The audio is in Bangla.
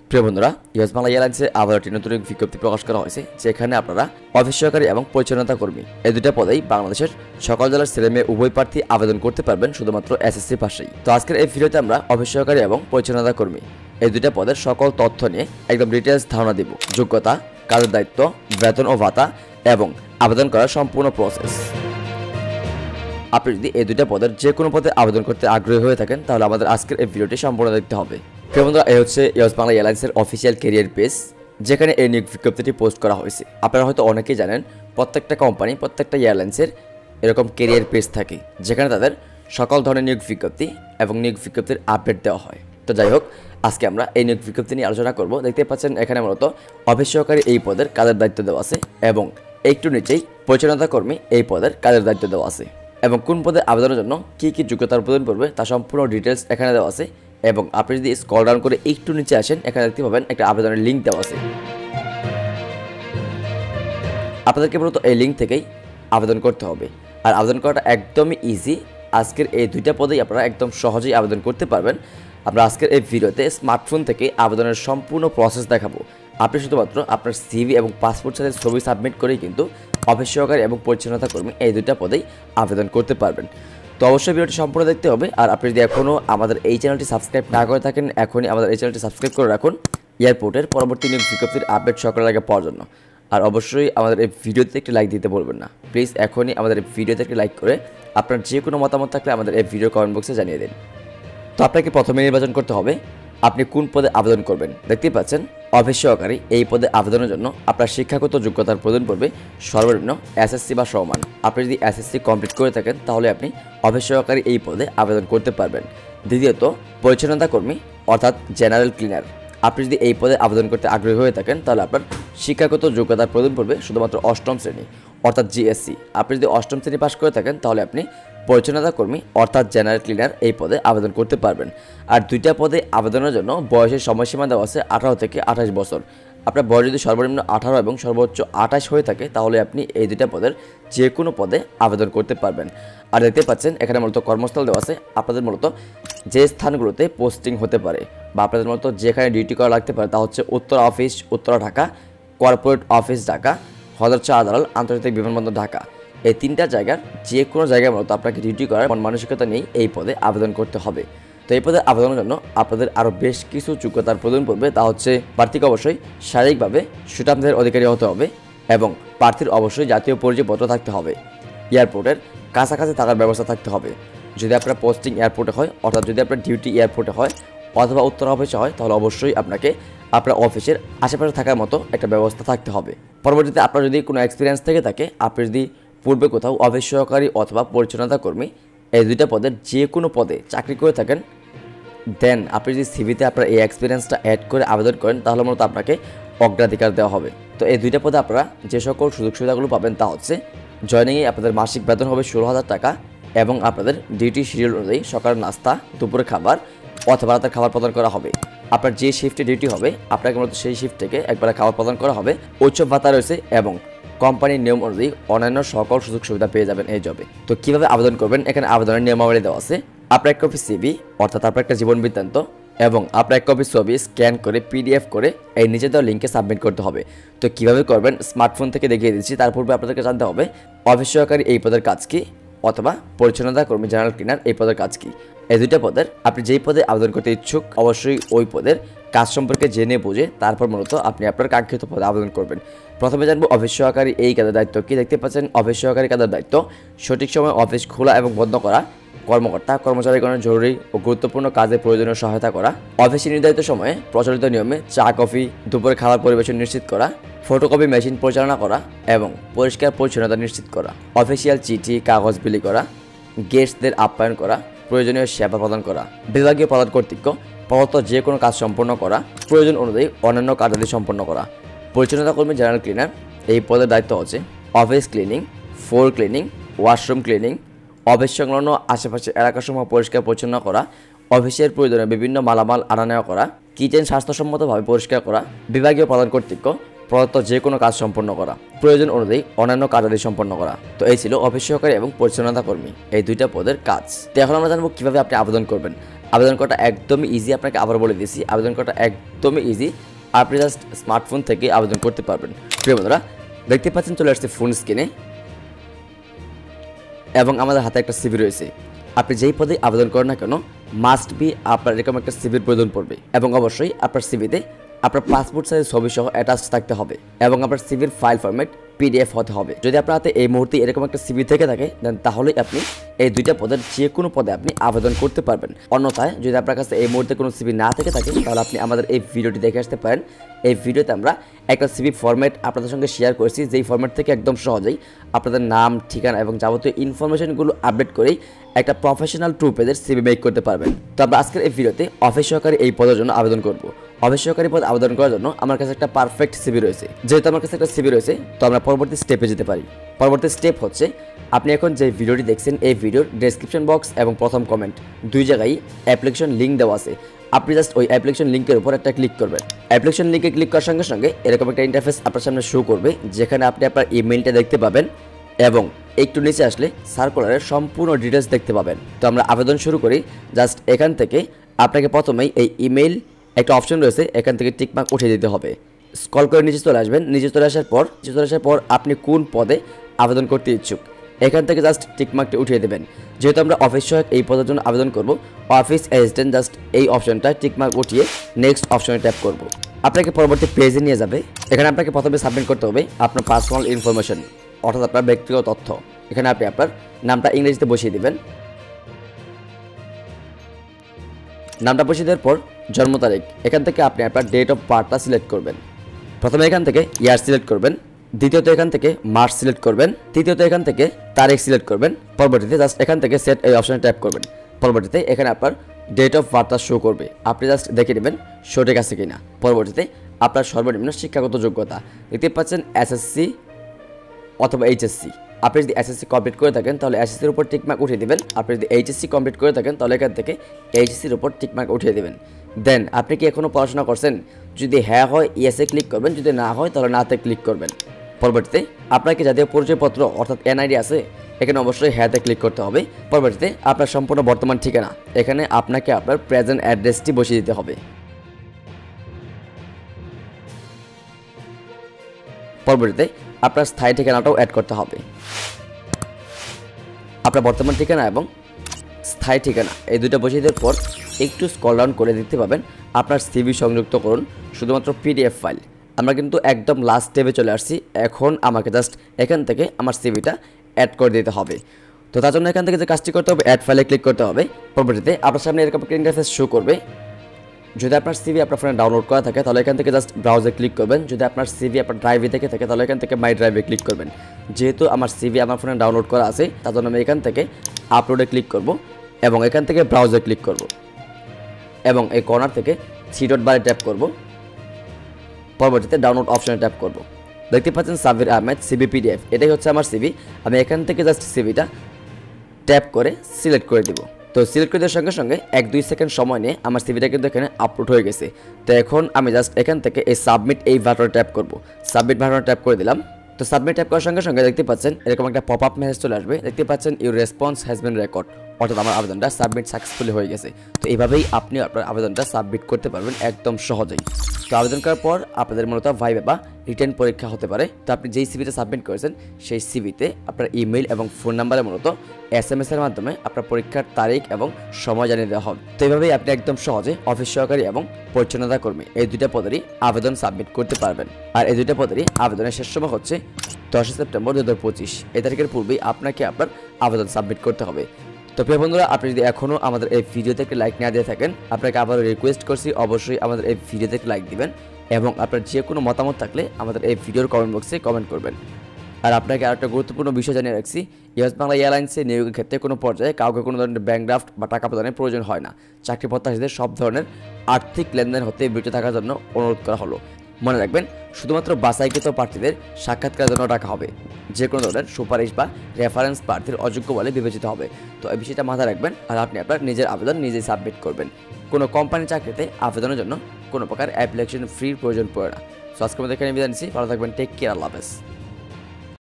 প্রিয় বন্ধুরা, ইউএস বাংলা এয়ারলাইন্সে আবার একটি নতুন বিজ্ঞপ্তি প্রকাশ করা হয়েছে, যেখানে আপনারা অফিস সহকারী এবং পরিচ্ছন্নতা কর্মী এই দুটা পদেই বাংলাদেশের সকল জেলার ছেলেমেয়ে উভয় প্রার্থী আবেদন করতে পারবেন শুধুমাত্র এসএসসি পাশেই। তো আজকের এই ভিডিওতে আমরা অফিস সহকারী এবং পরিচ্ছন্নতা কর্মী এই দুটা পদের সকল তথ্য নিয়ে একদম ডিটেইলস ধারণা দিব। যোগ্যতা, কাজের দায়িত্ব, বেতন ও ভাতা এবং আবেদন করার সম্পূর্ণ প্রসেস। আপনি যদি এই দুটা পদের যে কোনো পদে আবেদন করতে আগ্রহী হয়ে থাকেন, তাহলে আমাদের আজকের এই ভিডিওটি সম্পূর্ণ দেখতে হবে। প্রিয় বন্ধুরা, এই হচ্ছে ইউএস বাংলা এয়ারলাইন্সের অফিসিয়াল ক্যারিয়ার পেজ, যেখানে এই নিয়োগ বিজ্ঞপ্তিটি পোস্ট করা হয়েছে। আপনারা হয়তো অনেকেই জানেন, প্রত্যেকটা কোম্পানি, প্রত্যেকটা এয়ারলাইন্সের এরকম ক্যারিয়ার পেজ থাকে, যেখানে তাদের সকল ধরনের নিয়োগ বিজ্ঞপ্তি এবং নিয়োগ বিজ্ঞপ্তির আপডেট দেওয়া হয়। তো যাই হোক, আজকে আমরা এই নিয়োগ বিজ্ঞপ্তি নিয়ে আলোচনা করব। দেখতে পাচ্ছেন এখানে মূলত অফিস সহকারী এই পদের কাজের দায়িত্ব দেওয়া আছে, এবং একটু নিচেই পরিচ্ছন্নতা কর্মী এই পদের কাজের দায়িত্ব দেওয়া আছে, এবং কোন পদে আবেদনের জন্য কী কী যোগ্যতার প্রয়োজন পড়বে তা সম্পূর্ণ ডিটেলস এখানে দেওয়া আছে। এবং আপনি যদি স্ক্রল ডাউন করে একটু নিচে আসেন, এখানে দেখতে পাবেন একটা আবেদনের লিঙ্ক দেওয়া আছে। আপনাদেরকে মূলত এই লিঙ্ক থেকেই আবেদন করতে হবে, আর আবেদন করাটা একদমই ইজি। আজকের এই দুইটা পদেই আপনারা একদম সহজেই আবেদন করতে পারবেন। আমরা আজকের এই ভিডিওতে স্মার্টফোন থেকে আবেদনের সম্পূর্ণ প্রসেস দেখাবো। আপনি শুধুমাত্র আপনার সিভি এবং পাসপোর্ট সাইজের ছবি সাবমিট করেই কিন্তু অফিস সহকারী এবং পরিচ্ছন্নতা কর্মী এই দুইটা পদেই আবেদন করতে পারবেন। তো অবশ্যই ভিডিওটি সম্পূর্ণ দেখতে হবে। আর আপনি যদি এখনও আমাদের এই চ্যানেলটি সাবস্ক্রাইব না করে থাকেন, এখনই আমাদের এই চ্যানেলটি সাবস্ক্রাইব করে রাখুন এয়ারপোর্টের পরবর্তী নিয়োগ বিজ্ঞপ্তির আপডেট সকালের আগে পাওয়ার জন্য। আর অবশ্যই আমাদের এই ভিডিওতে একটি লাইক দিতে বলবেন না। প্লিজ এখনই আমাদের এই ভিডিওতে একটি লাইক করে আপনার যে কোনো মতামত থাকলে আমাদের এই ভিডিও কমেন্ট বক্সে জানিয়ে দিন। তো আপনাকে প্রথমে নির্বাচন করতে হবে আপনি কোন পদে আবেদন করবেন। দেখতেই পাচ্ছেন অফিস সহকারী এই পদে আবেদনের জন্য আপনার শিক্ষাগত যোগ্যতার প্রয়োজন পড়বে সর্বনিম্ন এসএসসি বা সমান। আপনি যদি এসএসসি কমপ্লিট করে থাকেন, তাহলে আপনি অফিস সহকারী এই পদে আবেদন করতে পারবেন। দ্বিতীয়ত, পরিচ্ছন্নতা কর্মী অর্থাৎ জেনারেল ক্লিনার। আপনি যদি এই পদে আবেদন করতে আগ্রহী হয়ে থাকেন, তাহলে আপনার শিক্ষাগত যোগ্যতার প্রয়োজন পড়বে শুধুমাত্র অষ্টম শ্রেণী অর্থাৎ জিএসসি। আপনি যদি অষ্টম শ্রেণী পাস করে থাকেন, তাহলে আপনি পরিচ্ছন্নতা কর্মী অর্থাৎ জেনারেল ক্লিনার এই পদে আবেদন করতে পারবেন। আর দুইটা পদে আবেদনের জন্য বয়সের সময়সীমা দেওয়া আছে 18 থেকে 28 বছর। আপনার বয়স যদি সর্বনিম্ন 18 এবং সর্বোচ্চ 28 হয়ে থাকে, তাহলে আপনি এই দুইটা পদের যে কোনো পদে আবেদন করতে পারবেন। আর দেখতে পাচ্ছেন এখানে মূলত কর্মস্থল দেওয়া আছে। আপনাদের মূলত যে স্থানগুলোতে পোস্টিং হতে পারে বা আপনাদের মূলত যেখানে ডিউটি করা লাগতে পারে, তা হচ্ছে Uttara office Uttara Dhaka, corporate office Dhaka, হযরত আদালত আন্তর্জাতিক বিমানবন্দর ঢাকা। এই তিনটা জায়গার যে কোনো জায়গায় মূলত আপনাকে ডিউটি করার মানসিকতা নেই এই পদে আবেদন করতে হবে। তো এই পদে আবেদনের জন্য আপনাদের আরও বেশ কিছু যোগ্যতার প্রয়োজন পড়বে। তা হচ্ছে প্রার্থীকে অবশ্যই শারীরিকভাবে সুঠামদের অধিকারী হতে হবে, এবং প্রার্থীর অবশ্যই জাতীয় পরিচয়পত্র থাকতে হবে। এয়ারপোর্টের কাছাকাছি থাকার ব্যবস্থা থাকতে হবে। যদি আপনার পোস্টিং এয়ারপোর্টে হয়, অর্থাৎ যদি আপনার ডিউটি এয়ারপোর্টে হয় অথবা উত্তর অফিসে হয়, তাহলে অবশ্যই আপনাকে আপনার অফিসের আশেপাশে থাকার মতো একটা ব্যবস্থা থাকতে হবে। পরবর্তীতে আপনার যদি কোনো এক্সপিরিয়েন্স থেকে থাকে, আপনি যদি পূর্বে কোথাও অফিস সহকারী অথবা পরিচ্ছন্নতা কর্মী এই দুইটা পদের যে কোনো পদে চাকরি করে থাকেন, দেন আপনি যদি সিভিতে আপনার এই এক্সপিরিয়েন্সটা অ্যাড করে আবেদন করেন, তাহলে মূলত আপনাকে অগ্রাধিকার দেওয়া হবে। তো এই দুইটা পদে আপনারা যে সকল সুযোগ সুবিধাগুলো পাবেন, তা হচ্ছে জয়নিংয়ে আপনাদের মাসিক বেতন হবে 16,000 টাকা, এবং আপনাদের ডিউটি শিডিউল অনুযায়ী সকালের নাস্তা, দুপুরে খাবার অথবা রাতের খাবার প্রদান করা হবে। আপনার যে শিফটে ডিউটি হবে, আপনাকে মূলত সেই শিফট থেকে একবার খাবার প্রদান করা হবে। উৎসব ভাতা রয়েছে, এবং কোম্পানির নিয়ম অনুযায়ী অন্যান্য সকল সুযোগ সুবিধা পেয়ে যাবেন এই জবে। তো কীভাবে আবেদন করবেন, এখানে আবেদনের নিয়মাবলী দেওয়া আছে। আপনার এক কপি সিভি অর্থাৎ আপনার একটা জীবন বৃত্তান্ত এবং আপনার এক কপি ছবি স্ক্যান করে পিডিএফ করে এই নিচে দেওয়া লিঙ্কে সাবমিট করতে হবে। তো কীভাবে করবেন স্মার্টফোন থেকে দেখিয়ে দিচ্ছি। তার পূর্বে আপনাদেরকে জানতে হবে অফিস সহকারী এই পদের কাজ কী, অথবা পরিচ্ছন্নতা কর্মী জেনারেল ক্লিনার এই পদের কাজ কী। এই দুইটা পদের আপনি যেই পদে আবেদন করতে ইচ্ছুক, অবশ্যই ওই পদের কাজ সম্পর্কে জেনে বুঝে তারপর মূলত আপনি আপনার কাঙ্ক্ষিত পদে আবেদন করবেন। প্রথমে জানবো অফিস সহকারী এই কাজের দায়িত্ব কী। দেখতে পাচ্ছেন অফিস সহকারী কাজের দায়িত্ব সঠিক সময় অফিস খোলা এবং বন্ধ করা, কর্মকর্তা কর্মচারীগণের জরুরি ও গুরুত্বপূর্ণ কাজে প্রয়োজনীয় সহায়তা করা, অফিসে নির্ধারিত সময়ে প্রচলিত নিয়মে চা কফি দুপুরে খাবার পরিবেশন নিশ্চিত করা, ফটোকপি মেশিন পরিচালনা করা এবং পরিষ্কার পরিচ্ছন্নতা নিশ্চিত করা, অফিসিয়াল চিঠি কাগজ বিলি করা, গেস্টদের আপ্যায়ন করা, প্রয়োজনীয় সেবা প্রদান করা, বিভাগীয় প্রধান কর্তৃক প্রদত্ত যে কোনো কাজ সম্পন্ন করা, প্রয়োজন অনুযায়ী অন্যান্য কার্যাদি সম্পন্ন করা। পরিচ্ছন্নতা কর্মী জেনারেল ক্লিনার এই পদের দায়িত্ব হচ্ছে office cleaning, floor cleaning, washroom cleaning, office সংলগ্ন আশেপাশে এলাকাসমূহ পরিষ্কার পরিচ্ছন্ন করা, অফিসের প্রয়োজনে বিভিন্ন মালামাল আনা নেওয়া করা, কিচেন স্বাস্থ্যসম্মতভাবে পরিষ্কার করা, বিভাগীয় প্রধান কর্তৃক প্রদত্ত যে কোনো কাজ সম্পন্ন করা, প্রয়োজন অনুযায়ী অন্যান্য কার্যাদি সম্পন্ন করা। তো এই ছিল অফিস সহকারী এবং পরিচ্ছন্নতা কর্মী, এই দুইটা পদের কাজ। তো এখন আমরা জানবো কীভাবে আপনি আবেদন করবেন। আবেদন করাটা একদমই ইজি, আপনাকে আবার বলে দিয়েছি, আবেদন করাটা একদমই ইজি। আপনি জাস্ট স্মার্টফোন থেকে আবেদন করতে পারবেন। প্রিয় বন্ধুরা, দেখতে পাচ্ছেন চলে আসছে ফোন স্ক্রিনে এবং আমাদের হাতে একটা সিভি রয়েছে। আপনি যেই পদে আবেদন করেন না কেন, মাস্ট বি আপনার এরকম একটা সিভির প্রয়োজন পড়বে এবং অবশ্যই আপনার সিভিতে আপনার পাসপোর্ট সাইজের ছবি সহ অ্যাটাচ থাকতে হবে এবং আপনার সিভির ফাইল ফরম্যাট PDF হতে হবে। যদি আপনার হাতে এই মুহূর্তে এরকম একটা সিভি থেকে থাকে দেন তাহলেই আপনি এই দুইটা পদের যে কোনো পদে আপনি আবেদন করতে পারবেন। অন্যথায় যদি আপনার কাছে এই মুহূর্তে কোনো সিভি না থেকে থাকে তাহলে আপনি আমাদের এই ভিডিওটি দেখে আসতে পারেন। এই ভিডিওতে আমরা একটা সিভি ফরম্যাট আপনাদের সঙ্গে শেয়ার করেছি, যেই ফরম্যাট থেকে একদম সহজেই আপনাদের নাম, ঠিকানা এবং যাবতীয় ইনফরমেশনগুলো আপডেট করেই একটা প্রফেশনাল 2 পেজের সিভি মেক করতে পারবেন। তো আমরা আজকের এই ভিডিওতে অফিস সহকারী এই পদের জন্য আবেদন করব। অফিস সহকারী পদ আবেদন করার জন্য আমার কাছে একটা পারফেক্ট সিভি রয়েছে। যেহেতু আমার কাছে একটা সিভি রয়েছে, তো আমরা পরবর্তী স্টেপে যেতে পারি। পরবর্তী স্টেপ হচ্ছে, আপনি এখন যে ভিডিওটি দেখছেন এই ভিডিওর ডেসক্রিপশন বক্স এবং প্রথম কমেন্ট দুই জায়গায় অ্যাপ্লিকেশন লিঙ্ক দেওয়া আছে। আপনি জাস্ট ওই অ্যাপ্লিকেশন লিঙ্কের উপর একটা ক্লিক করবেন। অ্যাপ্লিকেশন লিঙ্কে ক্লিক করার সঙ্গে সঙ্গে এরকম একটা ইন্টারফেস আপনার সামনে শো করবে, যেখানে আপনি আপনার ইমেলটা দেখতে পাবেন এবং একটু নিচে আসলে সার্কুলারের সম্পূর্ণ ডিটেলস দেখতে পাবেন। তো আমরা আবেদন শুরু করি। জাস্ট এখান থেকে আপনাকে প্রথমেই এই ইমেল একটা অপশন রয়েছে, এখান থেকে টিকমার্ক উঠিয়ে দিতে হবে। স্ক্রল করে নিচে চলে আসবেন। নিচে চলে আসার পর আপনি কোন পদে আবেদন করতে ইচ্ছুক এখান থেকে জাস্ট টিকমার্কটি উঠিয়ে দেবেন। যেহেতু আমরা অফিস সহায়ক এই পদের জন্য আবেদন করব, অফিস অ্যাসিস্ট্যান্ট, জাস্ট এই অপশনটা টিকমার্ক উঠিয়ে নেক্সট অপশনে ট্যাপ করব। আপনাকে পরবর্তী পেজে নিয়ে যাবে। এখানে আপনাকে প্রথমে সাবমিট করতে হবে আপনার পার্সোনাল ইনফরমেশন, অর্থাৎ আপনার ব্যক্তিগত তথ্য। এখানে আপনি আপনার নামটা ইংরেজিতে বসিয়ে দিবেন। নামটা বসিয়ে দেওয়ার পর জন্ম তারিখ, এখান থেকে আপনি আপনার ডেট অফ বার্থটা সিলেক্ট করবেন। প্রথমে এখান থেকে ইয়ার সিলেক্ট করবেন, দ্বিতীয়ত এখান থেকে মাস সিলেক্ট করবেন, তৃতীয়ত এখান থেকে তারিখ সিলেক্ট করবেন। পরবর্তীতে জাস্ট এখান থেকে সেট এই অপশনে ট্যাপ করবেন। পরবর্তীতে এখানে আপনার ডেট অফ বার্থটা শো করবে, আপনি জাস্ট দেখে নেবেন সঠিক আছে কিনা। পরবর্তীতে আপনার সর্বনিম্ন শিক্ষাগত যোগ্যতা দেখতে পাচ্ছেন SSC অথবা HSC। আপনি যদি SSC কমপ্লিট করে থাকেন তাহলে SSCর উপর টিকমার্ক উঠিয়ে দেবেন। আপনি যদি HSC কমপ্লিট করে থাকেন তাহলে এখান থেকে HSCর উপর টিকমার্ক উঠিয়ে দেবেন। দেন আপনি কি এখনও পড়াশোনা করছেন? যদি হ্যাঁ হয় ইয়েসে ক্লিক করবেন, যদি না হয় তাহলে নাতে ক্লিক করবেন। পরবর্তীতে আপনার কি জাতীয় পরিচয়পত্র অর্থাৎ NID আছে? এখানে অবশ্যই হ্যাঁতে ক্লিক করতে হবে। পরবর্তীতে আপনার সম্পূর্ণ বর্তমান ঠিকানা, এখানে আপনাকে আপনার প্রেজেন্ট অ্যাড্রেসটি বসিয়ে দিতে হবে। পরবর্তীতে আপনার স্থায়ী ঠিকানাটাও অ্যাড করতে হবে। আপনার বর্তমান ঠিকানা এবং স্থায়ী ঠিকানা এই দুটো বসিয়ে দেওয়ার পর একটু স্ক্রল ডাউন করে দেখতে পাবেন আপনার সিভি সংযুক্ত করুন শুধুমাত্র PDF ফাইল। আমরা কিন্তু একদম লাস্ট স্টেপে চলে আসছি। এখন আমাকে জাস্ট এখান থেকে আমার সিভিটা অ্যাড করে দিতে হবে। তো তার জন্য এখান থেকে যে কাজটি করতে হবে, অ্যাড ফাইলে ক্লিক করতে হবে। পরবর্তীতে আপনার সামনে এরকম একটা ইন্টারফেস শো করবে। যদি আপনার সিভি আপনার ফোনে ডাউনলোড করা থাকে তাহলে এখান থেকে জাস্ট ব্রাউজে ক্লিক করবেন। যদি আপনার সিভি আপনার ড্রাইভে থেকে থাকে তাহলে এখান থেকে মাই ড্রাইভে ক্লিক করবেন। যেহেতু আমার সিভি আমার ফোনে ডাউনলোড করা আছে তার জন্য আমি এখান থেকে আপলোডে ক্লিক করব এবং এখান থেকে ব্রাউজে ক্লিক করব এবং এই কর্নার থেকে 3 ডট বারে ট্যাপ করব। পরবর্তীতে ডাউনলোড অপশনে ট্যাপ করব। দেখতে পাচ্ছেন সাব্বির আহমেদ সিভি PDF, এটাই হচ্ছে আমার সিভি। আমি এখান থেকে জাস্ট সিভিটা ট্যাপ করে সিলেক্ট করে দিব। তো সিলেক্ট করে দেওয়ার সঙ্গে সঙ্গে 1-2 সেকেন্ড সময় নিয়ে আমার সিভিটা কিন্তু এখানে আপলোড হয়ে গেছে। তো এখন আমি জাস্ট এখান থেকে এই সাবমিট এই বাটনে ট্যাপ করব। সাবমিট বাটনে ট্যাপ করে দিলাম। তো সাবমিট ট্যাপ করার সঙ্গে সঙ্গে দেখতে পাচ্ছেন এরকম একটা পপ আপ মেসেজ চলে আসবে। দেখতে পাচ্ছেন your response has been record, অর্থাৎ আমার আবেদনটা সাবমিট সাকসেসফুলি হয়ে গেছে। তো এইভাবেই আপনি আপনার আবেদনটা সাবমিট করতে পারবেন একদম সহজেই। তো আবেদন করার পর আপনাদের মূলত ভাইভা বা রিটেন পরীক্ষা হতে পারে। তো আপনি যেই সিভিটা সাবমিট করেছেন সেই সিভিতে আপনার ইমেল এবং ফোন নাম্বারে মূলত SMS এর মাধ্যমে আপনার পরীক্ষার তারিখ এবং সময় জানিয়ে দেওয়া হবে। তো এইভাবেই আপনি একদম সহজে অফিস সহকারী এবং পরিচ্ছন্নতা কর্মী এই দুইটা পদেরই আবেদন সাবমিট করতে পারবেন। আর এই দুইটা পদেরই আবেদনের শেষ সময় হচ্ছে 10 সেপ্টেম্বর 2025। এই তারিখের পূর্বেই আপনাকে আপনার আবেদন সাবমিট করতে হবে। তো প্রিয় বন্ধুরা, আপনি যদি এখনও আমাদের এই ভিডিওতে একটা লাইক না দিয়ে থাকেন, আপনাকে আবারও রিকোয়েস্ট করছি অবশ্যই আমাদের এই ভিডিওতে একটা লাইক দিবেন এবং আপনার যে কোনো মতামত থাকলে আমাদের এই ভিডিওর কমেন্ট বক্সে কমেন্ট করবেন। আর আপনাকে আরেকটা গুরুত্বপূর্ণ বিষয় জানিয়ে রাখছি, ইউএস বাংলা এয়ারলাইন্সে নিয়োগের ক্ষেত্রে কোনো পর্যায়ে কাউকে কোনো ধরনের ব্যাংক ড্রাফট বা টাকা প্রদানের প্রয়োজন হয় না। চাকরি প্রত্যাশীদের সব ধরনের আর্থিক লেনদেন হতে বিরত থাকার জন্য অনুরোধ করা হলো। মনে রাখবেন, শুধুমাত্র বাছাইকৃত প্রার্থীদের সাক্ষাৎকারের জন্য টাকা হবে। যে কোনো ধরনের সুপারিশ বা রেফারেন্স প্রার্থীর অযোগ্য বলে বিবেচিত হবে। তো এই বিষয়টা মাথায় রাখবেন। আর আপনি আপনার নিজের আবেদন নিজেই সাবমিট করবেন। কোনো কোম্পানি চাকরিতে আবেদনের জন্য কোনো প্রকার অ্যাপ্লিকেশন ফির প্রয়োজন পড়ে না। সো আজকে আমরা এখানে বিদায় নিচ্ছি, ভালো থাকবেন, টেক কেয়ার, আল্লাহ হাফেজ।